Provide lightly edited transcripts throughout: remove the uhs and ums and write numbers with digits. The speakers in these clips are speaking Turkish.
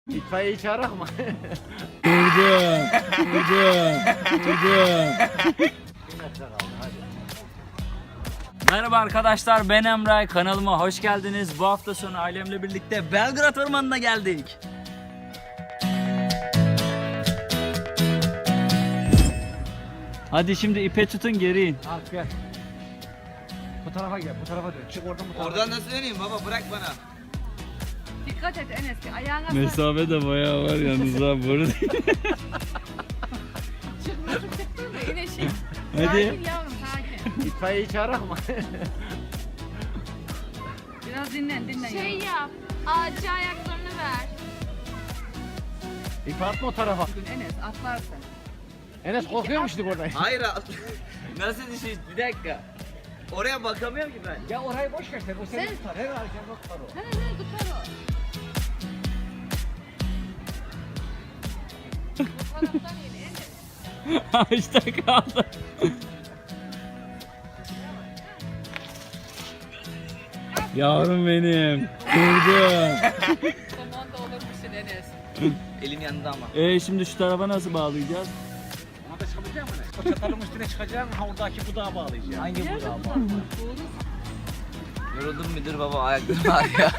İtfaiyeyi çağırak mı? Merhaba arkadaşlar, ben Emre, kanalıma hoş geldiniz. Bu hafta sonu ailemle birlikte Belgrad ormanına geldik. Hadi şimdi ipe tutun, geri in. Al gel. Bu tarafa gel, bu tarafa dön. Çık oradan bu tarafa. Oradan nasıl döneyim baba, bırak bana. Dikkat et Enes, ayağına Mesafe de bayağı var yalnız ha bu arada. çıkmasın çıktı da yine şey. Hadi. Sakin yavrum, sakin. İtfaiyeyi çağırak mı? Biraz dinlen Şey yavrum. yap, ağaca ayaklarını ver. İp atma o tarafa. Bugün Enes atlarsın. Enes korkuyor musun oradan? Hayır nasıl düşüyor, bir dakika. Oraya bakamıyorum ki ben. Ya orayı boş ver sen, o seni tutar. Her hareketini tutar o. He tutar o. Bu taraftan yine Enes. İşte kaldı. Yavrum benim. Durdu. Tamam da olurmuşsun Enes. Elim yanında ama. Şimdi şu tarafa nasıl bağlayacağız? Ona da çıkabilecek misin? O çatalın üstüne çıkacaksın, ha oradaki budağa bağlayacaksın. Hangi budağa bağlayacaksın? Yoruldum müdür baba, ayaklarım ağrıyor.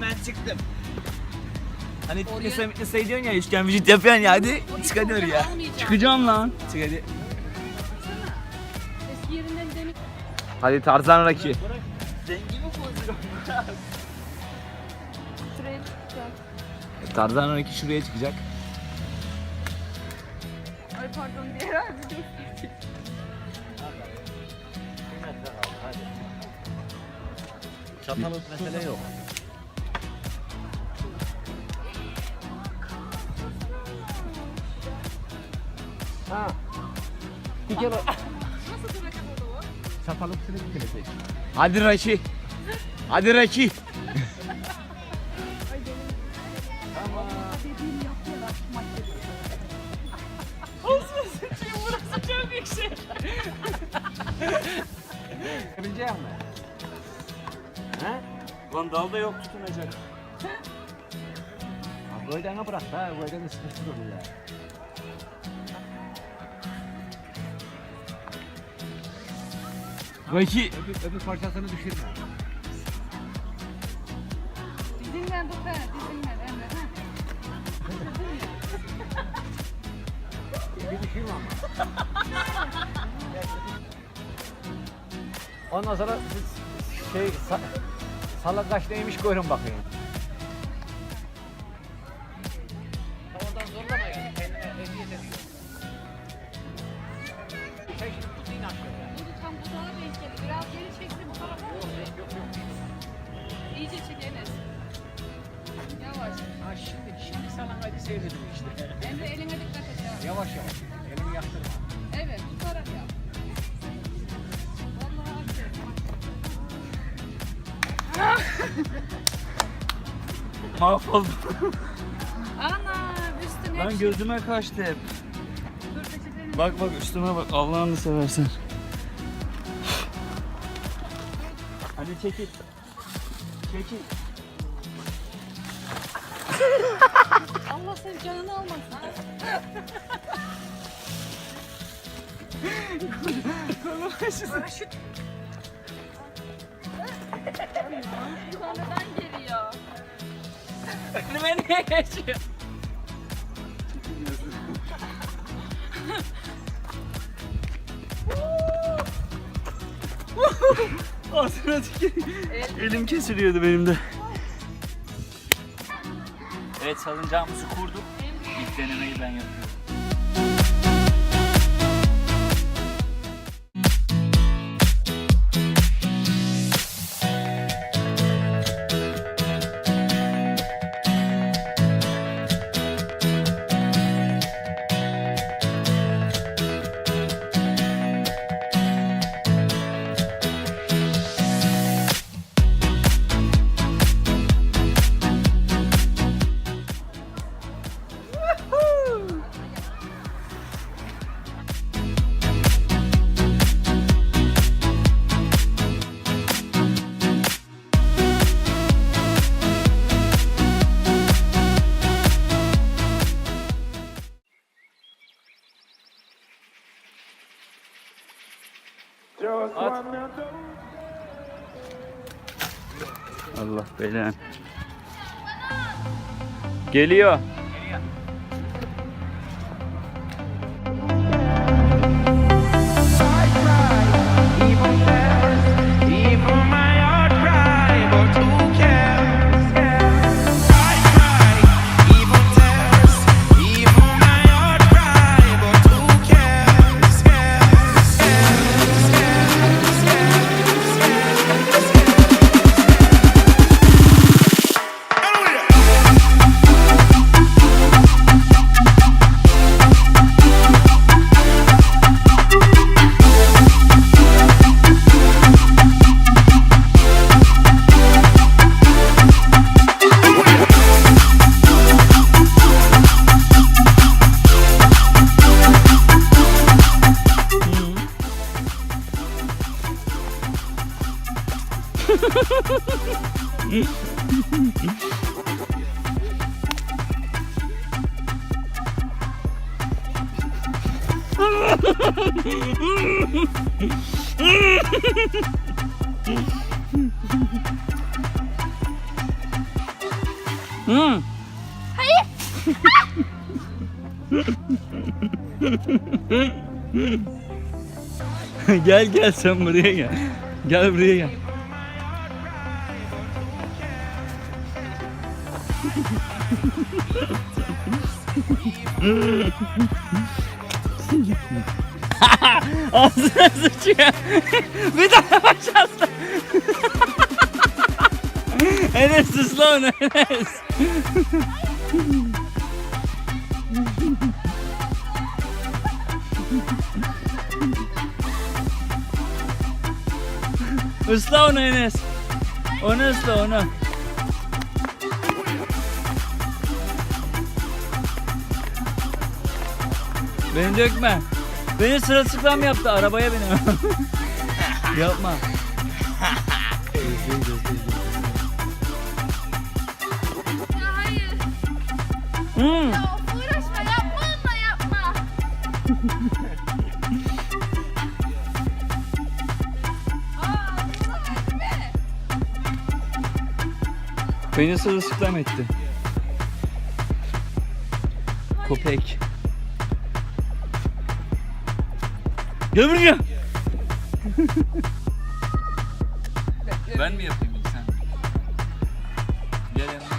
Ben çıktım. Hani tıklasay diyorsun ya, üçgen vücut yapıyorsun ya, hadi çık hadi oraya. Çıkacağım lan. Çık hadi. Eski yerinden demin. Hadi Tarzan Raki. Zengin mi bozuyor? Şuraya çıkacak. Tarzan Raki şuraya çıkacak. Ay pardon, diğer abi dur. Çatalık mesele yok. Ha. Bir kere Nasıl duracak o? çatalın üstüne gidecek. Hadi Raki. Hadi Raki. Burası çok yüksek. Çıkabilecek misin? He? Lan dalda yok tutunacak. Ha, boydana bırak ha, boydana sıkıştır onu ya. Raki. Öbür parçasını düşürme. Dizinden tut he, dizinden Emre. Bir düşürme ama. Ondan sonra siz şey salak kaç neymiş görün bakayım. Oradan zorlama yani, kendine eziyet ediyor. Sen şimdi tut in aşağıya. Bunu tam budağa denk geldi. Biraz geri çekti bu tarafa. Yok. İyice çek Enes. Yavaş. Ha şimdi sana hadi seyredin işte. Emre eline dikkat et ya. Yavaş. Elini yaktırma. Evet, tutarak yap. Vallahi Mahvoldum. ana üstüne. Lan gözüme kaçtı hep. Dur peçeteni. Bak üstüme bak, Allah'ını seversen. Hadi çekil. Çekil. Allah senin canını almasın. Paraşüt. Sonradan geliyor. Önüme niye geçiyor? Ağzına tüküreyim. Elim kesiliyordu benim de. Evet, salıncağımızı kurduk. İlk denemeyi ben yapıyorum. At. Allah belanı. Geliyor. Gel gel sen buraya gel. Gel buraya gel. Ağzına sıçıyor. Bir daha başlasın. Enes ısla onu Enes. Isla onu Enes. Onu ısla onu. Beni dökme. Beni sırılsıklam yaptı. Arabaya biniyor. Yapma. Ya hayır. Ya uğraşma, yapma onunla, yapma. Beni sırılsıklam etti. Köpek. Gel buraya. Ben mi yapayım ilk sen? Gel yanıma.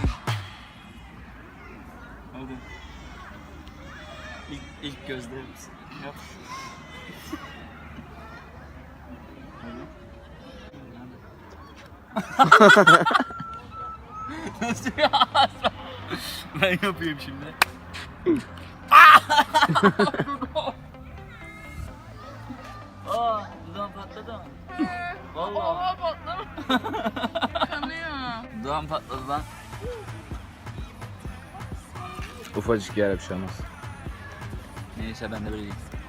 Hadi. İlk gözlerimiz. Yap. Nasıl ya? Ben yapayım şimdi. Aa, dudağım patladı mı? Vallahi. Patladı. Kanıyor. Dudağım patladı lan. Ufacık yer bir şey olmaz. Neyse ben de böyle gittim.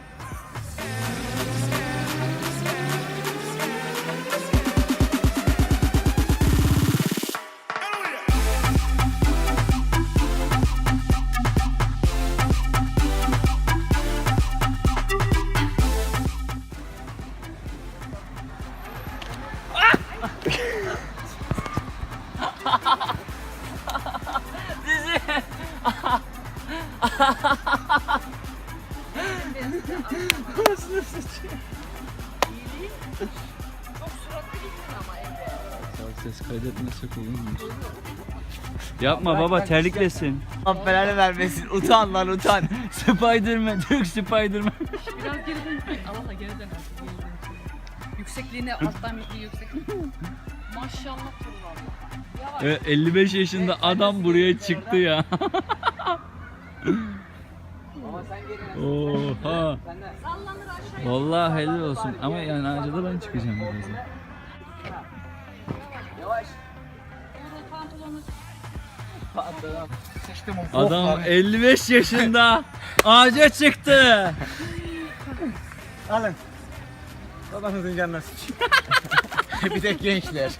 Nasıl sıçıyor? Çok suratlı gittin ama Emre. Ses kaydetmesek olur mu? Yapma baba terliklesin. Allah belanı vermesin. Utan lan utan. Spiderman, Türk Spiderman. Biraz geri dön. Allah geri dön. Yüksekliğine alttan bir yüksek. Maşallah turlar. Yavaş. 55 yaşında adam buraya çıktı ya. Oha. Sallanır aşağıya. Vallahi helal olsun ama yani ağaca da ben çıkacağım birazdan. Doğru pantolonu. Adam 55 yaşında ağaca çıktı. Alın. Babanızın canına sıçıyor. Bir de gençler.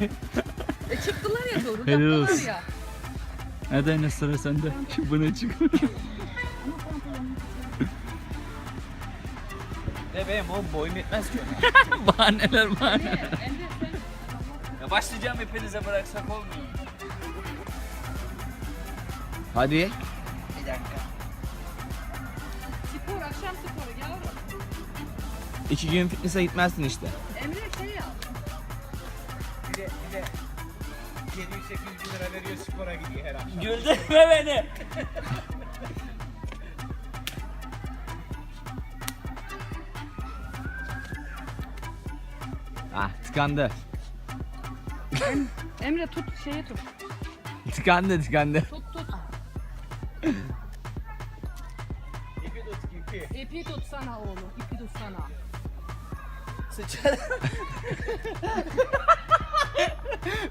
Çıktılar ya doğru. Helal Yaptılar olsun. ya. Hadi Enes sıra sende. Şu buna çık. De benim oğlum boyum yetmez ki. Bahaneler bahane. Emre sen Ya başlayacağım hepinize bıraksak olmuyor mu? Hadi. Bir dakika. spor, akşam sporu yavrum. 2 gün fitness'e gitmezsin işte. Emre şey yap. Bir de 700-800 bin lira veriyor spora gidiyor her akşam. Güldürme beni. Ah tıkandı. Emre tut şeyi tut. Tıkandı. Tut. İpi tut ipi. İpi tutsana oğlum. İpi tutsana. Sıçarım.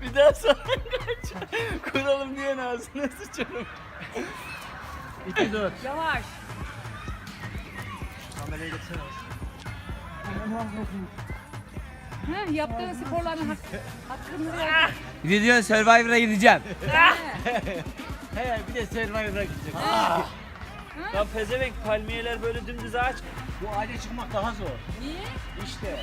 Bir daha sonra kaç. Kuralım diye ağzına sıçarım. İpi tut. Yavaş. Kamerayı getirsene. Heh, yaptığın sporların hakkını ver. Gidiyorsun Survivor'a gideceğim. He bir de Survivor'a gidecek. Lan pezevenk palmiyeler böyle dümdüz ağaç. Bu ağaca çıkmak daha zor. Niye? İşte.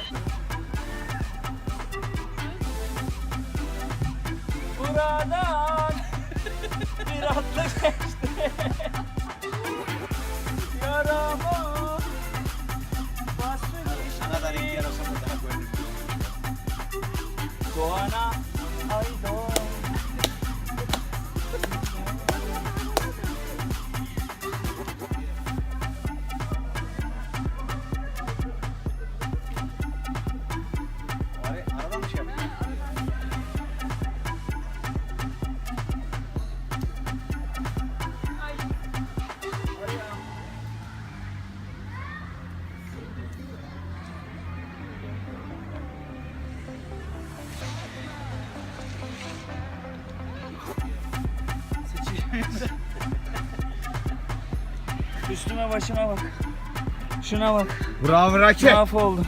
Buradan bir atla geçti. Yarama bastı Ne kadar iyi yarasa burada böyle. Doğana ay doğan. Araba mı şey yapıyor? Üstüme başıma bak. Şuna bak. Bravo Rakip. Mahvoldum.